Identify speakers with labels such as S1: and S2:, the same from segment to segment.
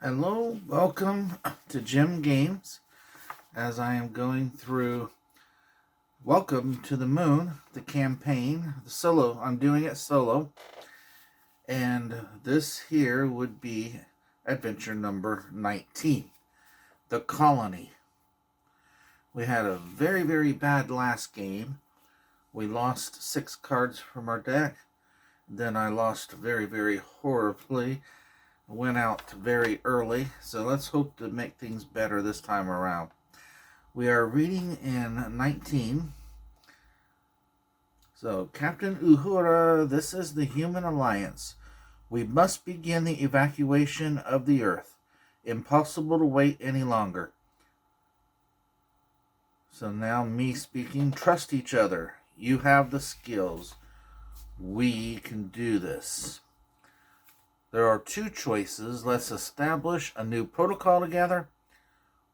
S1: Hello, welcome to Jim Games as I am going through Welcome to the Moon, the campaign, the solo. I'm doing it solo, and this here would be adventure number 19, The Colony. We had a very, very bad last game. We lost 6 cards from our deck. Then I lost very, very horribly. Went out very early, so let's hope to make things better this time around. We are reading in 19. So, Captain Uhura, this is the Human Alliance. We must begin the evacuation of the Earth. Impossible to wait any longer. So now me speaking, trust each other. You have the skills. We can do this. There are 2 choices. Let's establish a new protocol together,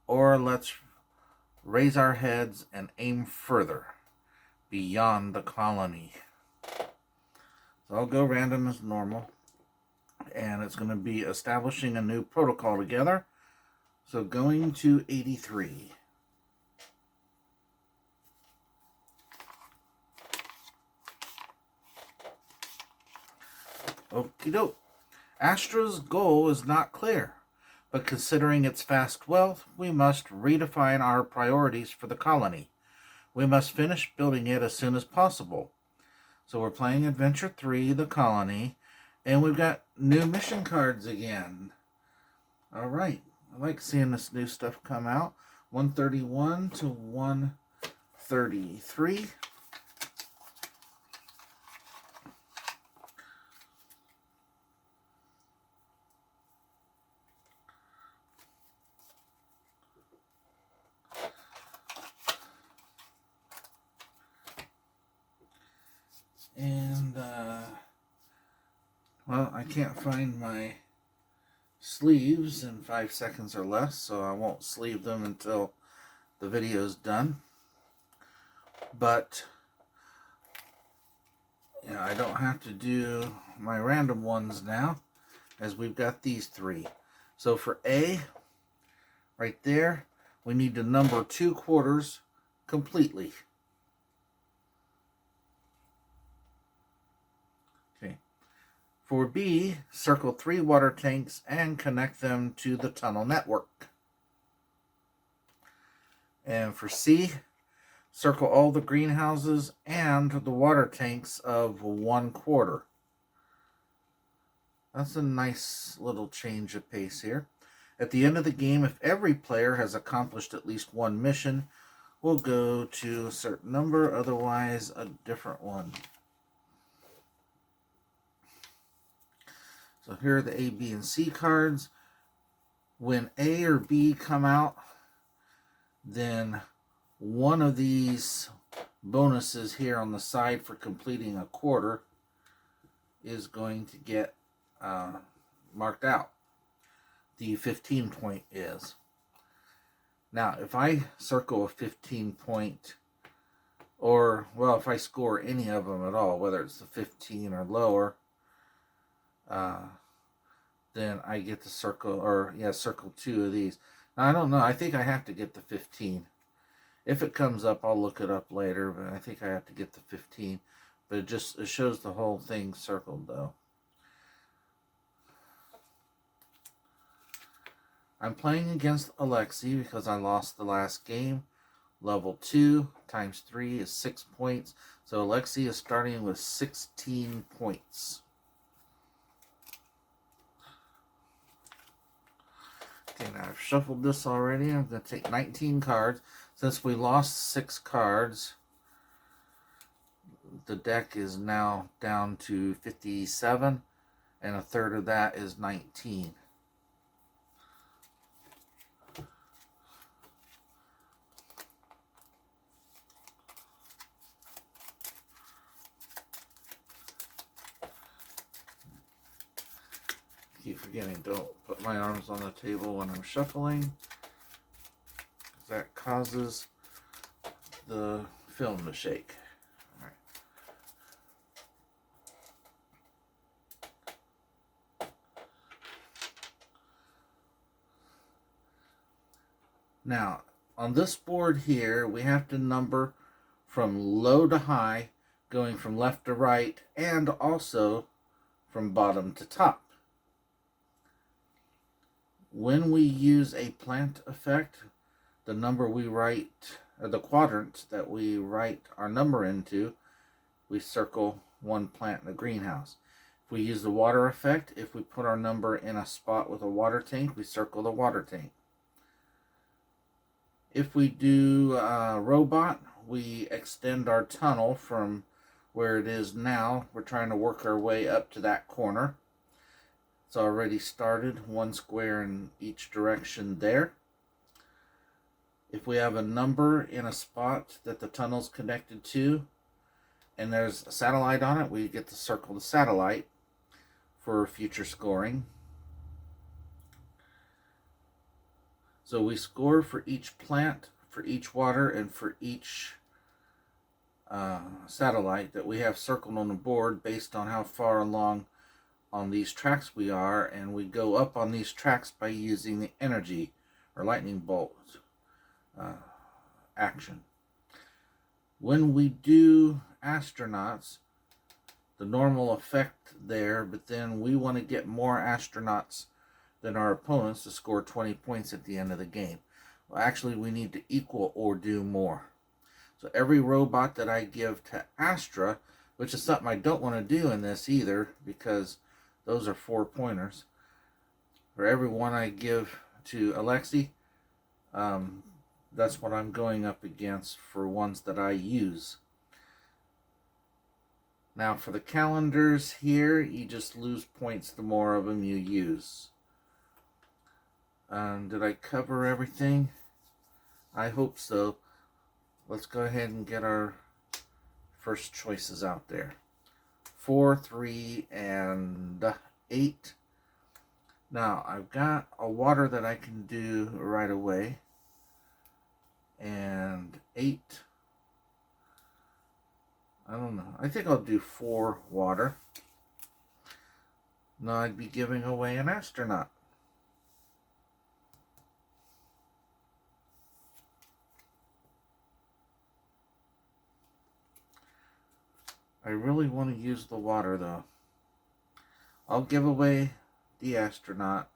S1: or let's raise our heads and aim further, beyond the colony. So I'll go random as normal, and it's going to be establishing a new protocol together. So going to 83. Okie doke. Astra's goal is not clear, but considering its vast wealth, we must redefine our priorities for the colony. We must finish building it as soon as possible. So we're playing Adventure 3, The Colony, and we've got new mission cards again. Alright, I like seeing this new stuff come out. 131 to 133. And, well, I can't find my sleeves in 5 seconds or less, so I won't sleeve them until the video's done. But, I don't have to do my random ones now, as we've got these 3. So for A, right there, we need to number 2 quarters completely. For B, circle 3 water tanks and connect them to the tunnel network. And for C, circle all the greenhouses and the water tanks of 1 quarter. That's a nice little change of pace here. At the end of the game, if every player has accomplished at least 1 mission, we'll go to a certain number, otherwise a different one. So here are the A, B, and C cards. When A or B come out, then one of these bonuses here on the side for completing a quarter is going to get marked out. The 15 point is. Now, if I circle a 15 point, or, well, if I score any of them at all, whether it's the 15 or lower, then I get to circle, circle 2 of these. Now, I don't know. I think I have to get the 15. If it comes up, I'll look it up later, but I think I have to get the 15. But it shows the whole thing circled, though. I'm playing against Alexi because I lost the last game. Level 2 times 3 is 6 points. So Alexi is starting with 16 points. Okay, now I've shuffled this already. I'm going to take 19 cards. Since we lost 6 cards, the deck is now down to 57, and a third of that is 19. Keep forgetting, don't put my arms on the table when I'm shuffling, because that causes the film to shake. All right. Now, on this board here, we have to number from low to high, going from left to right, and also from bottom to top. When we use a plant effect, the number we write, or the quadrant that we write our number into, we circle one plant in the greenhouse. If we use the water effect, if we put our number in a spot with a water tank, we circle the water tank. If we do a robot, we extend our tunnel from where it is now. We're trying to work our way up to that corner. It's already started, one square in each direction there. If we have a number in a spot that the tunnel's connected to, and there's a satellite on it, we get to circle the satellite for future scoring. So we score for each plant, for each water, and for each satellite that we have circled on the board based on how far along on these tracks we are, and we go up on these tracks by using the energy or lightning bolt action. When we do astronauts, the normal effect there, but then we want to get more astronauts than our opponents to score 20 points at the end of the game. Well, actually, we need to equal or do more. So every robot that I give to Astra, which is something I don't want to do in this either, because those are 4-pointers. For every one I give to Alexei, that's what I'm going up against for ones that I use. Now for the calendars here, you just lose points the more of them you use. Did I cover everything? I hope so. Let's go ahead and get our first choices out there. 4, 3, and 8. Now, I've got a water that I can do right away. And 8. I don't know. I think I'll do 4 water. Now I'd be giving away an astronaut. I really want to use the water though. I'll give away the astronaut.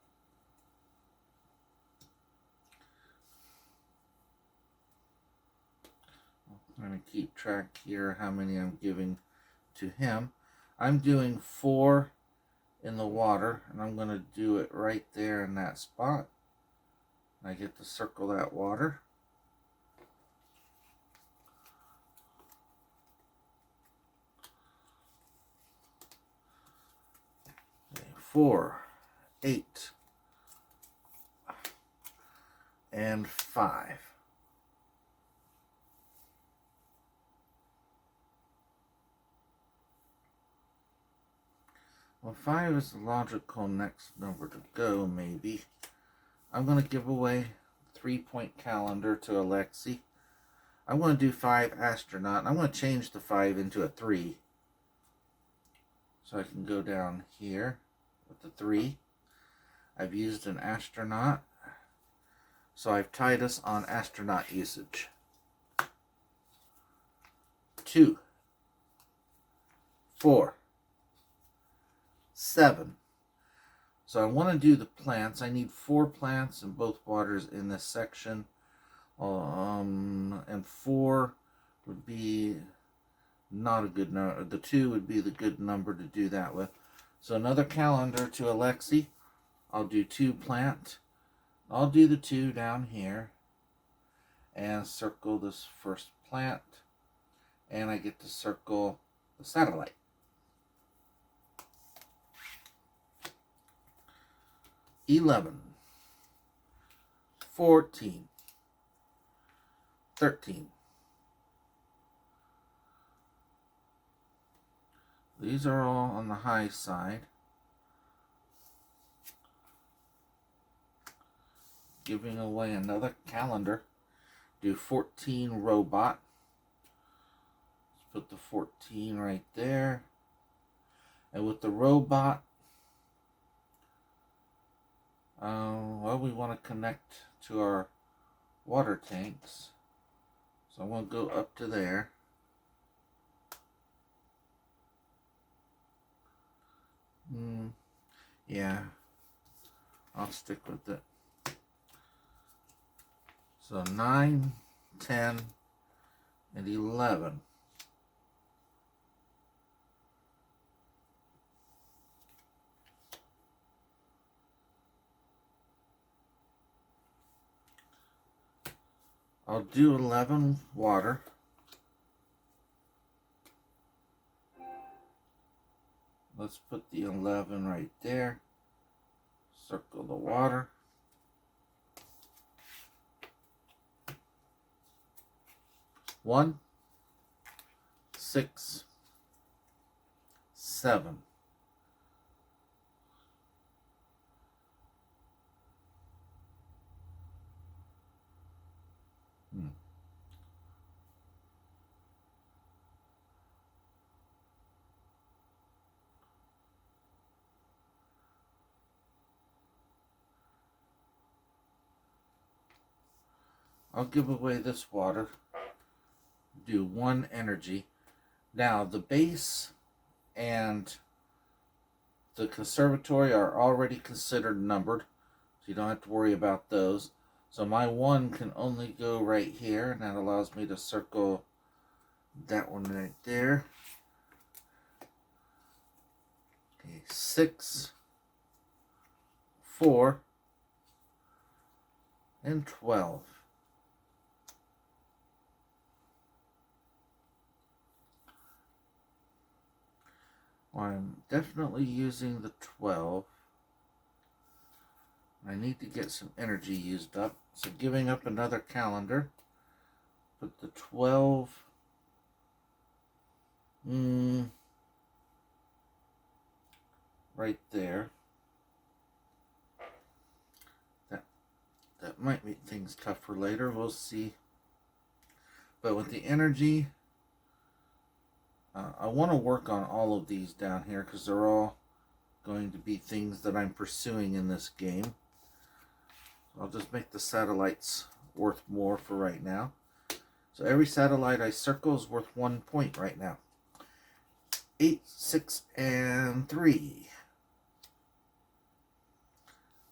S1: I'm going to keep track here how many I'm giving to him. I'm doing 4 in the water, and I'm going to do it right there in that spot. I get to circle that water. Okay, 4, 8, and 5. Well, 5 is the logical next number to go, maybe. I'm going to give away 3-point calendar to Alexei. I'm going to do 5 astronaut. I'm going to change the 5 into a 3. So I can go down here with the 3. I've used an astronaut. So I've tied us on astronaut usage. 2, 4, 7. So I want to do the plants. I need 4 plants in both waters in this section. And 4 would be not a good number. The 2 would be the good number to do that with. So another calendar to Alexei. I'll do 2 plant. I'll do the 2 down here. And circle this first plant. And I get to circle the satellite. 11, 14, 13. These are all on the high side. Giving away another calendar. Do 14 robot. Let's put the 14 right there. And with the robot, well, we want to connect to our water tanks. So I'm going to go up to there. Yeah, I'll stick with it. So 9, 10, and 11. I'll do 11 water. Let's put the 11 right there. Circle the water. 1, 6, 7. I'll give away this water. Do 1 energy. Now the base and the conservatory are already considered numbered, so you don't have to worry about those. So my 1 can only go right here, and that allows me to circle that one right there. Okay, 6, 4, and 12. Well, I'm definitely using the 12. I need to get some energy used up. So giving up another calendar. Put the 12 right there. That might make things tougher later. We'll see. But with the energy, I want to work on all of these down here because they're all going to be things that I'm pursuing in this game. I'll just make the satellites worth more for right now. So every satellite I circle is worth 1 point right now. 8, 6, and 3.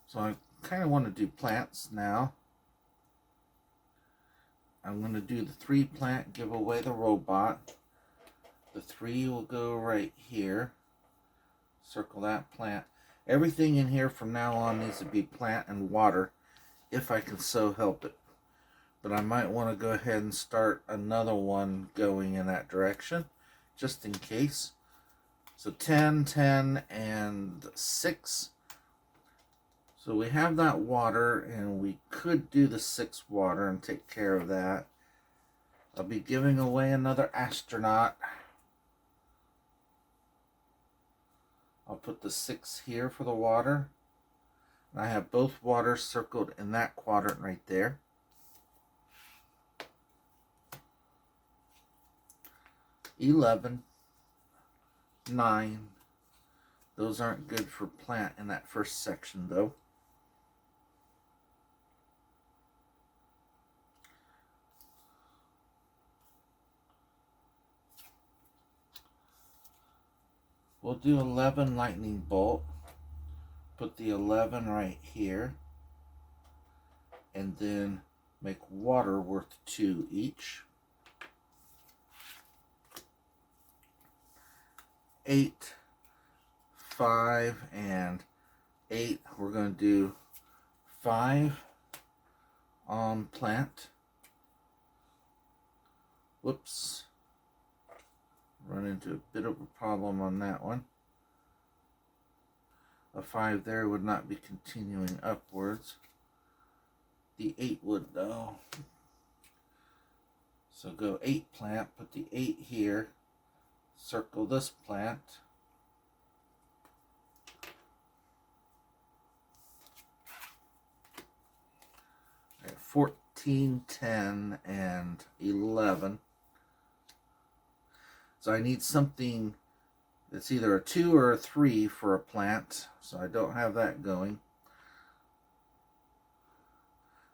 S1: So I kind of want to do plants now. I'm going to do the 3 plant, give away the robot. The 3 will go right here. Circle that plant. Everything in here from now on needs to be plant and water, if I can so help it. But I might want to go ahead and start another one going in that direction, just in case. So 10, 10, and 6. So we have that water, and we could do the 6 water and take care of that. I'll be giving away another astronaut. I'll put the 6 here for the water. And I have both waters circled in that quadrant right there. 11, 9. Those aren't good for plant in that first section though. We'll do 11 lightning bolt. Put the 11 right here. And then make water worth 2 each. 8, 5, and 8. We're going to do 5 on plant. Whoops. Run into a bit of a problem on that one. A 5 there would not be continuing upwards. The 8 would though. So go 8 plant, put the 8 here, circle this plant. Right, 14, 10, and 11. So I need something that's either a 2 or a 3 for a plant. So I don't have that going.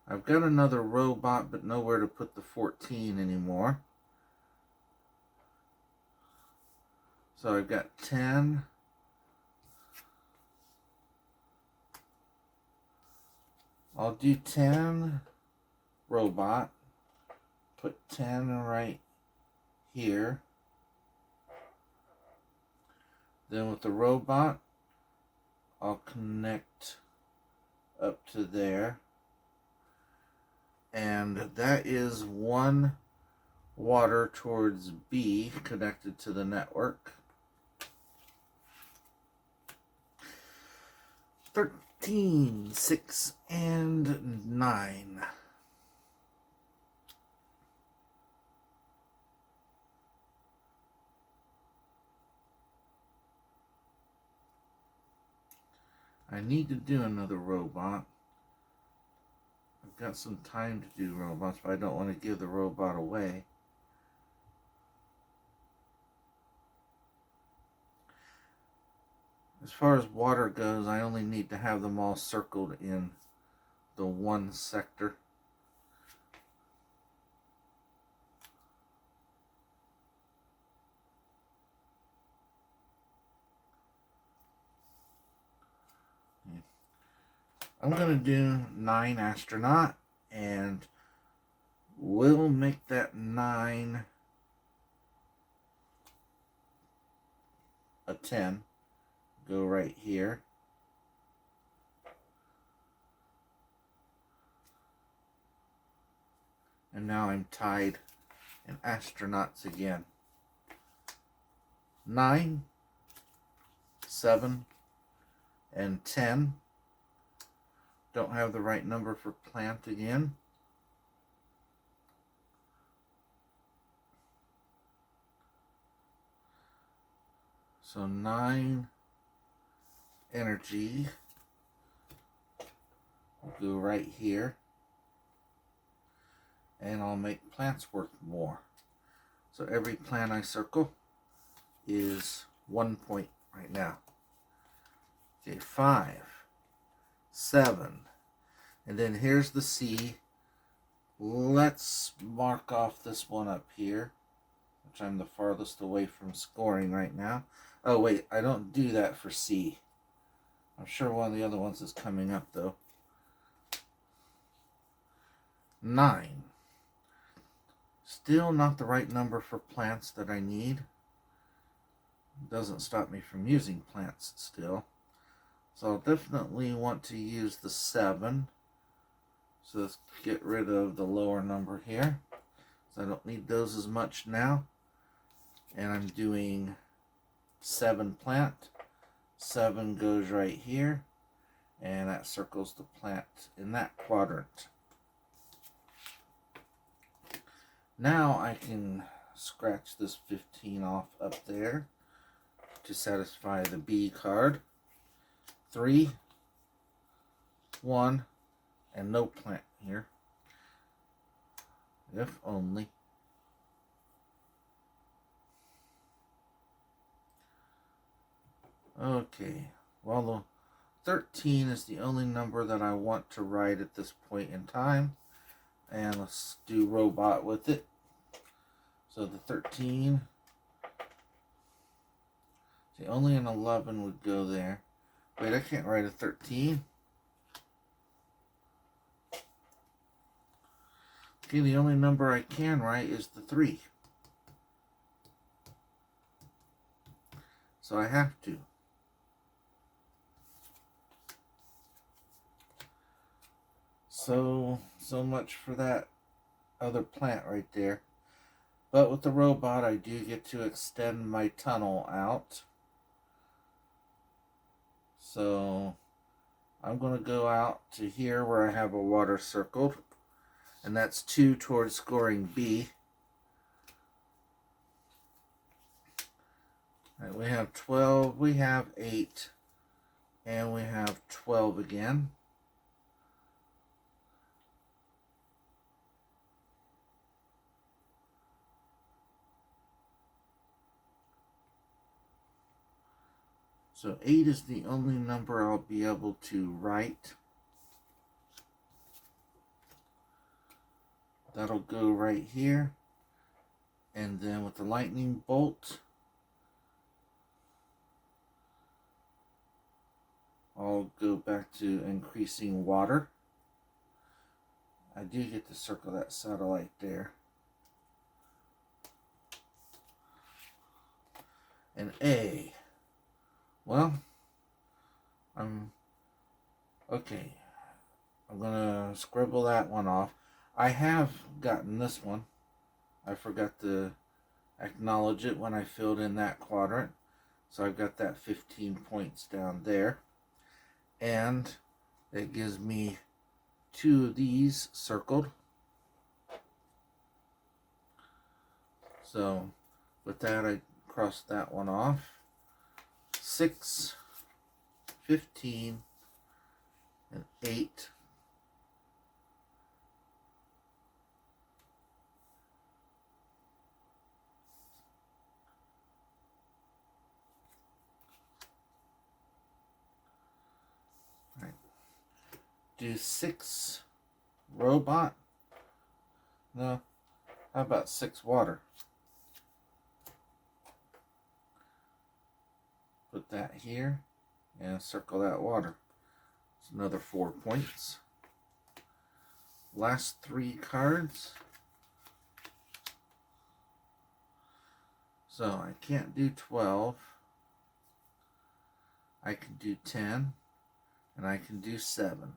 S1: I've got another robot, but nowhere to put the 14 anymore. So I've got 10. I'll do 10 robot. Put 10 right here. Then with the robot, I'll connect up to there. And that is one water towards B connected to the network. 13, 6, and 9. I need to do another robot. I've got some time to do robots, but I don't want to give the robot away. As far as water goes, I only need to have them all circled in the one sector. I'm going to do 9 astronaut, and we'll make that 9 a 10. Go right here. And now I'm tied in astronauts again. 9, 7, and 10. Don't have the right number for plant again. So 9 energy will go right here. And I'll make plants work more. So every plant I circle is 1 point right now. Okay, 5, 7, and then here's the C. Let's mark off this one up here, which I'm the farthest away from scoring right now. Oh wait, I don't do that for C. I'm sure one of the other ones is coming up though. 9. Still not the right number for plants that I need. Doesn't stop me from using plants still. So I'll definitely want to use the 7. So let's get rid of the lower number here. So I don't need those as much now. And I'm doing 7 plant. 7 goes right here. And that circles the plant in that quadrant. Now I can scratch this 15 off up there to satisfy the B card. 3, 1, and no plant here. If only. Okay, well, the 13 is the only number that I want to write at this point in time. And let's do robot with it. So the 13, see, only an 11 would go there. Wait, I can't write a 13. Okay, the only number I can write is the 3. So I have to. So much for that other plant right there. But with the robot, I do get to extend my tunnel out. So I'm going to go out to here where I have a water circled. And that's 2 towards scoring B. All right, we have 12, we have 8, and we have 12 again. So 8 is the only number I'll be able to write. That'll go right here. And then with the lightning bolt, I'll go back to increasing water. I do get to circle that satellite there. And A. Well, okay. I'm gonna scribble that one off. I have gotten this one. I forgot to acknowledge it when I filled in that quadrant. So I've got that 15 points down there. And it gives me 2 of these circled. So with that, I cross that one off. 6, 15, and 8. All right. Do 6 robot. No, how about 6 water? Put that here and circle that water. It's another 4 points. Last 3 cards. So I can't do 12. I can do 10. And I can do 7.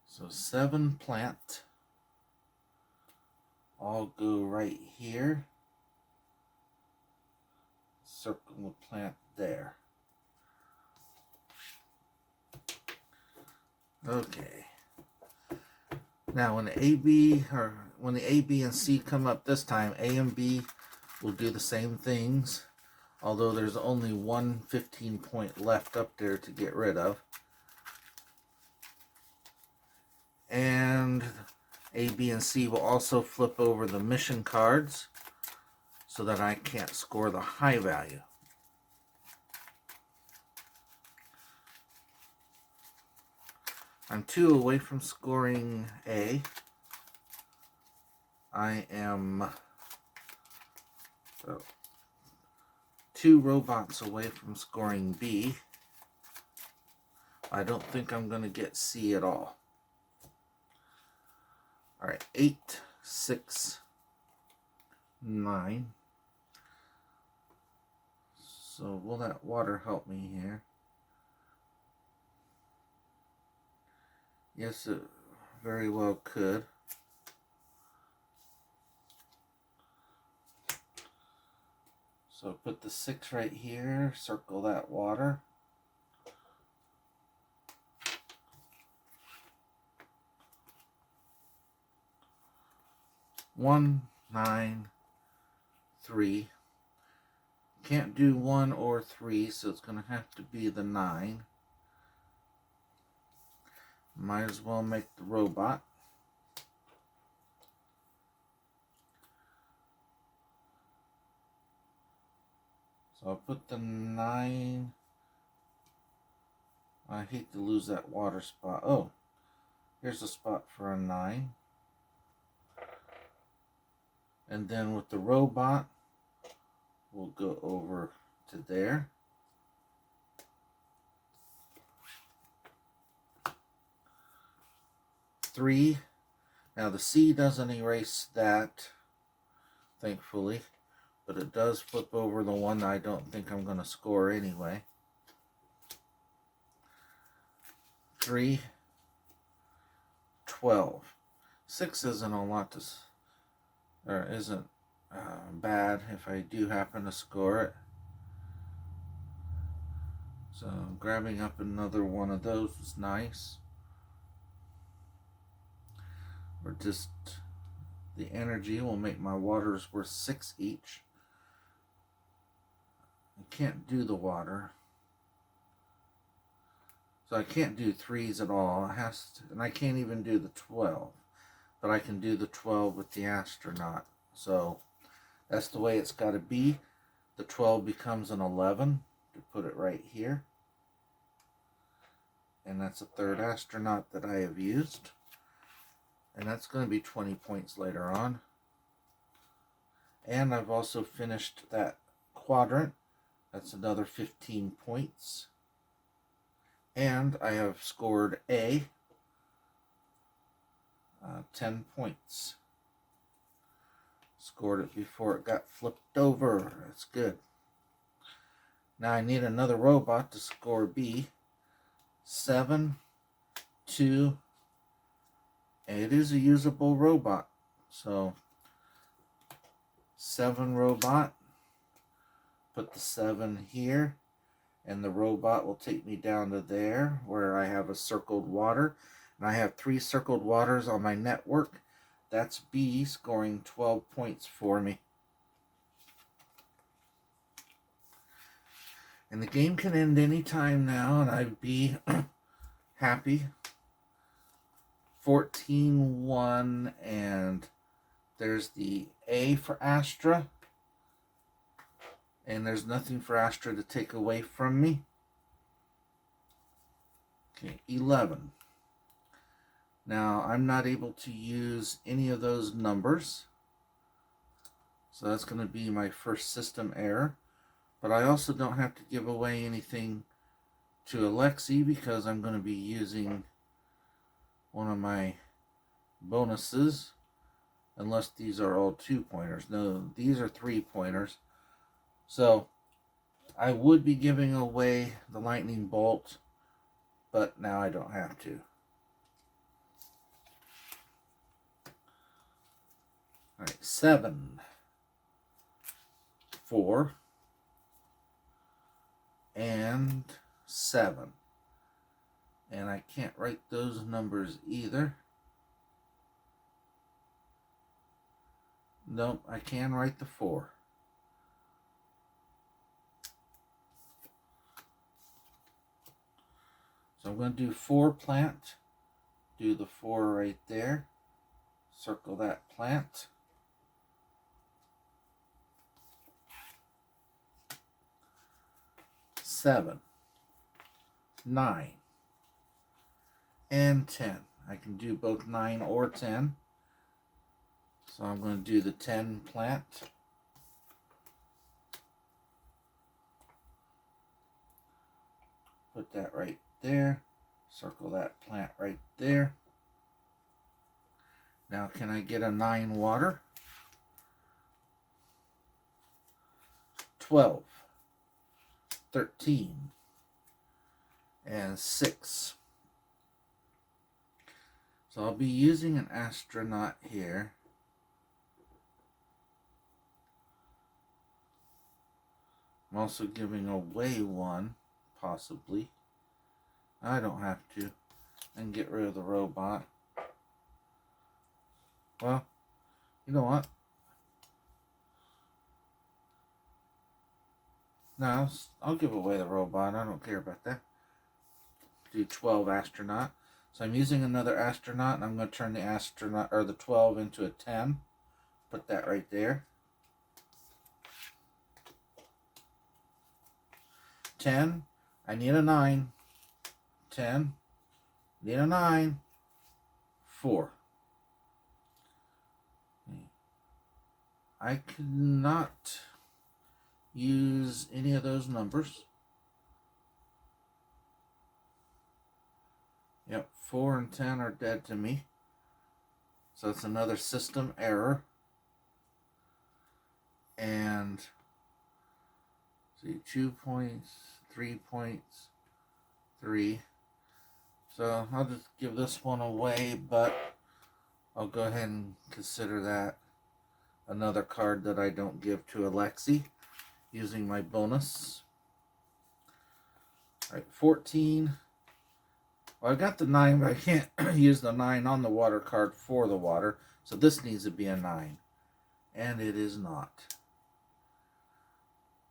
S1: So 7 plant. I'll go right here. Circle the plant there. Okay. Now when the A, B and C come up this time, A and B will do the same things. Although there's only one 15 point left up there to get rid of. And A, B, and C will also flip over the mission cards so that I can't score the high value. I'm 2 away from scoring A. I am 2 robots away from scoring B. I don't think I'm going to get C at all. Alright, 8, 6, 9. So will that water help me here? Yes, it very well could. So put the 6 right here, circle that water. One, 9, 3. Can't do 1 or 3, so it's going to have to be the 9. Might as well make the robot. So I'll put the 9. I hate to lose that water spot. Oh, here's a spot for a 9. And then with the robot, we'll go over to there. Three. Now the C doesn't erase that, thankfully, but it does flip over the one that I don't think I'm going to score anyway. 3, 12. 6 isn't a lot to, or isn't bad if I do happen to score it. So grabbing up another one of those was nice. Or just the energy will make my waters worth 6 each. I can't do the water. So I can't do 3s at all. It has to, and I can't even do the 12. But I can do the 12 with the astronaut. So that's the way it's got to be. The 12 becomes an 11 to put it right here. And that's a third astronaut that I have used. And that's going to be 20 points later on. And I've also finished that quadrant. That's another 15 points. And I have scored A, 10 points. Scored it before it got flipped over. That's good. Now I need another robot to score B. 7, 2, and it is a usable robot. So 7 robot, put the 7 here, and the robot will take me down to there where I have a circled water. And I have 3 circled waters on my network. That's B, scoring 12 points for me. And the game can end any time now, and I'd be happy. 14-1, and there's the A for Astra. And there's nothing for Astra to take away from me. Okay, 11. Now, I'm not able to use any of those numbers. So that's going to be my first system error. But I also don't have to give away anything to Alexi because I'm going to be using one of my bonuses. Unless these are all 2-pointers. No, these are 3-pointers. So I would be giving away the lightning bolt, but now I don't have to. Alright, 7, 4, and 7. And I can't write those numbers either. Nope, I can write the 4. So I'm going to do 4 plant. Do the 4 right there. Circle that plant. Seven, 9, and 10. I can do both 9 or 10. So I'm going to do the 10 plant. Put that right there. Circle that plant right there. Now can I get a 9 water? 12, 13, and 6. So I'll be using an astronaut here. I'm also giving away one, possibly. I don't have to. And get rid of the robot. Well, you know what? No, I'll give away the robot. I don't care about that. Do 12 astronaut. So I'm using another astronaut, and I'm going to turn the astronaut or the 12 into a 10. Put that right there. 10. I need a 9. 10. Need a 9. 4. I could not use any of those numbers. Yep, 4 and 10 are dead to me. So it's another system error. And see, 2 points, 3 points, 3. So I'll just give this one away, but I'll go ahead and consider that another card that I don't give to Alexi using my bonus. Alright, 14. Well, I got the 9, but I can't use the 9 on the water card for the water. So this needs to be a 9. And it is not.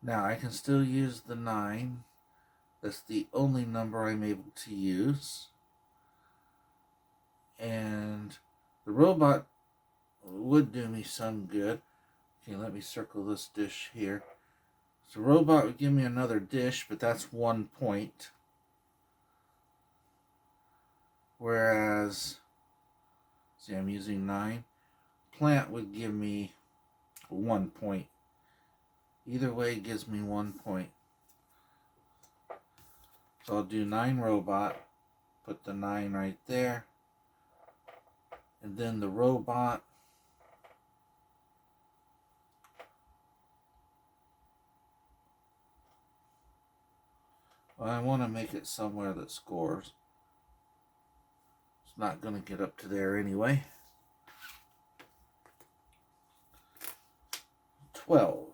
S1: Now, I can still use the 9. That's the only number I'm able to use. And the robot would do me some good. Okay, let me circle this dish here. So robot would give me another dish, but that's 1 point. Whereas, see, I'm using 9. Plant would give me 1 point. Either way gives me 1 point. So I'll do 9 robot, put the 9 right there, and then the robot, well, I want to make it somewhere that scores. It's not going to get up to there anyway. 12,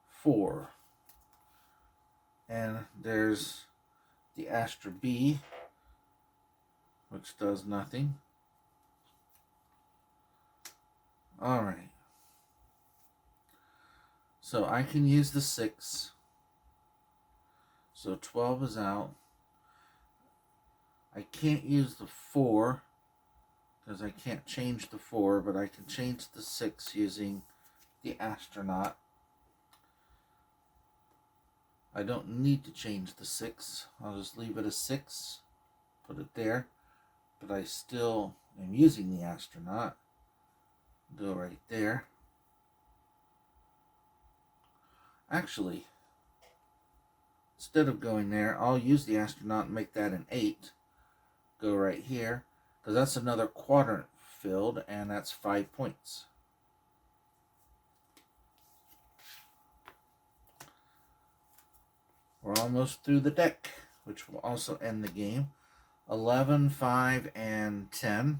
S1: 4, and there's the Astra B, which does nothing. Alright, so I can use the 6, so 12 is out. I can't use the 4 because I can't change the 4, but I can change the 6 using the astronaut. I don't need to change the 6. I'll just leave it as 6, put it there, but I still am using the astronaut. Go right there. Actually, instead of going there, I'll use the astronaut and make that an 8. Go right here, because that's another quadrant filled, and that's 5 points. We're almost through the deck, which will also end the game. 11, 5, and 10.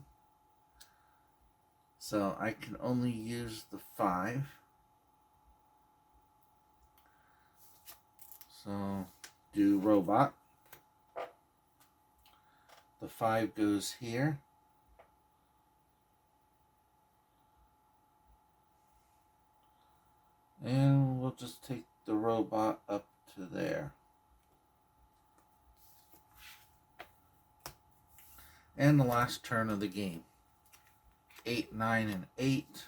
S1: So I can only use the 5. So do robot. The 5 goes here. And we'll just take the robot up to there. And the last turn of the game. 8, 9, and 8.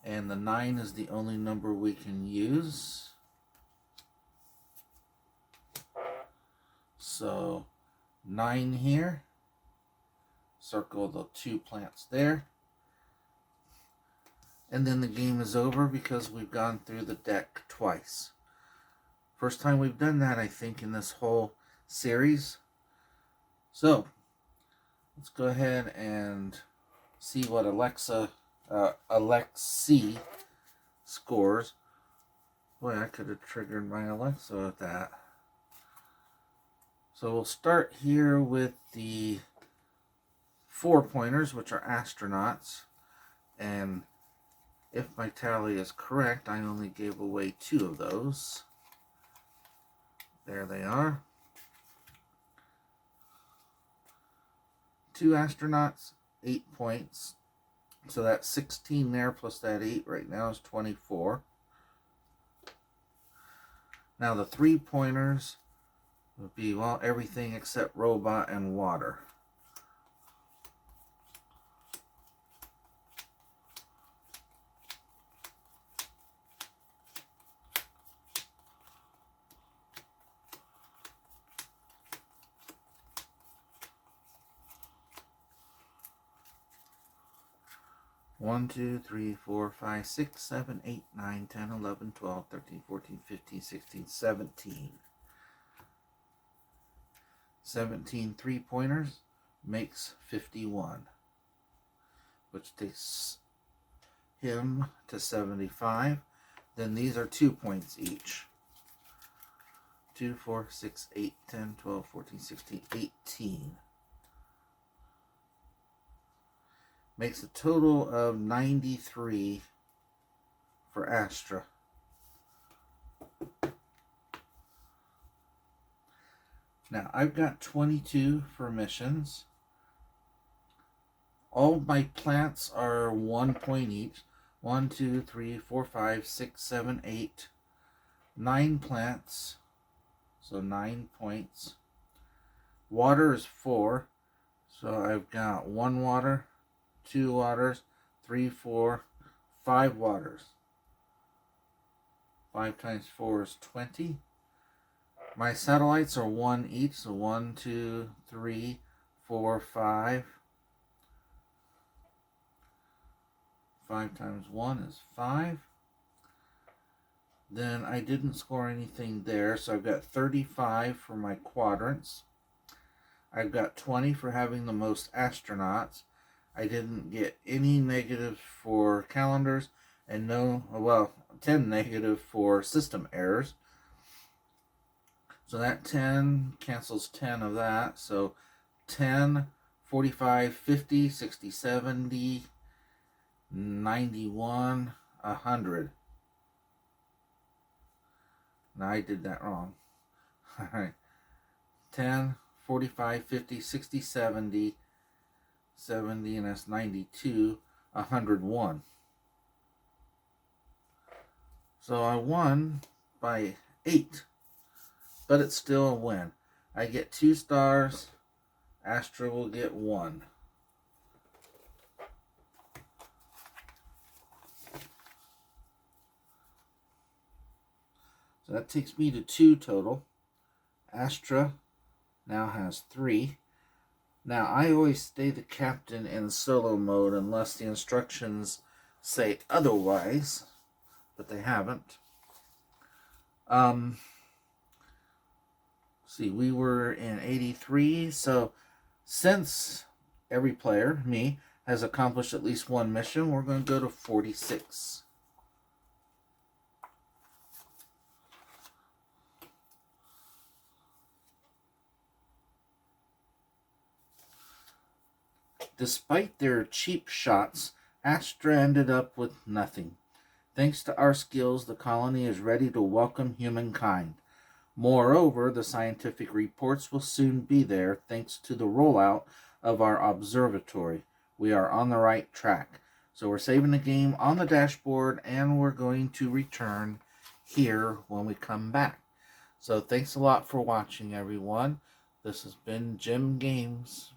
S1: And the 9 is the only number we can use. So 9 here. Circle the 2 plants there. And then the game is over because we've gone through the deck twice. First time we've done that, I think, in this whole series. So let's go ahead and see what Alexi scores. Boy, I could have triggered my Alexa with that. So we'll start here with the 4 pointers, which are astronauts. And if my tally is correct, I only gave away 2 of those. There they are. 2 astronauts, 8 points. So that's 16 there plus that 8 right now is 24. Now the 3 pointers would be, well, everything except robot and water. One, 2, 3, 4, 5, 6, 7, 8, 9, 10, 11, 12, 13, 14, 15, 16, 17. 17 3-pointers makes 51, which takes him to 75. Then these are 2 points each. 2, 4, 6, 8, 10, 12, 14, 16, 18. Makes a total of 93 for Astra. Now, I've got 22 for missions. All my plants are 1 point each. 1, 2, 3, 4, 5, 6, 7, 8. 9 plants. So 9 points. Water is 4. So I've got 1 water, 2 waters, 3, 4, 5 waters. 5 times 4 is 20. My satellites are 1 each, so 1, 2, 3, 4, 5. 5 times 1 is 5. Then I didn't score anything there, so I've got 35 for my quadrants. I've got 20 for having the most astronauts. I didn't get any negative for calendars, and 10 negative for system errors. So that 10 cancels 10 of that. So 10, 45, 50, 60, 70, 91, 100. No, I did that wrong. All right. 10, 45, 50, 60, 70, 70, and that's 92, 101. So I won by 8, but it's still a win. I get 2 stars. Astra will get 1. So that takes me to 2 total. Astra now has 3. Now, I always stay the captain in solo mode unless the instructions say otherwise, but they haven't. See, we were in 83, so since every player, me, has accomplished at least 1 mission, we're going to go to 46. Despite their cheap shots, Astra ended up with nothing. Thanks to our skills, the colony is ready to welcome humankind. Moreover, the scientific reports will soon be there thanks to the rollout of our observatory. We are on the right track. So we're saving the game on the dashboard, and we're going to return here when we come back. So thanks a lot for watching, everyone. This has been Jim Games.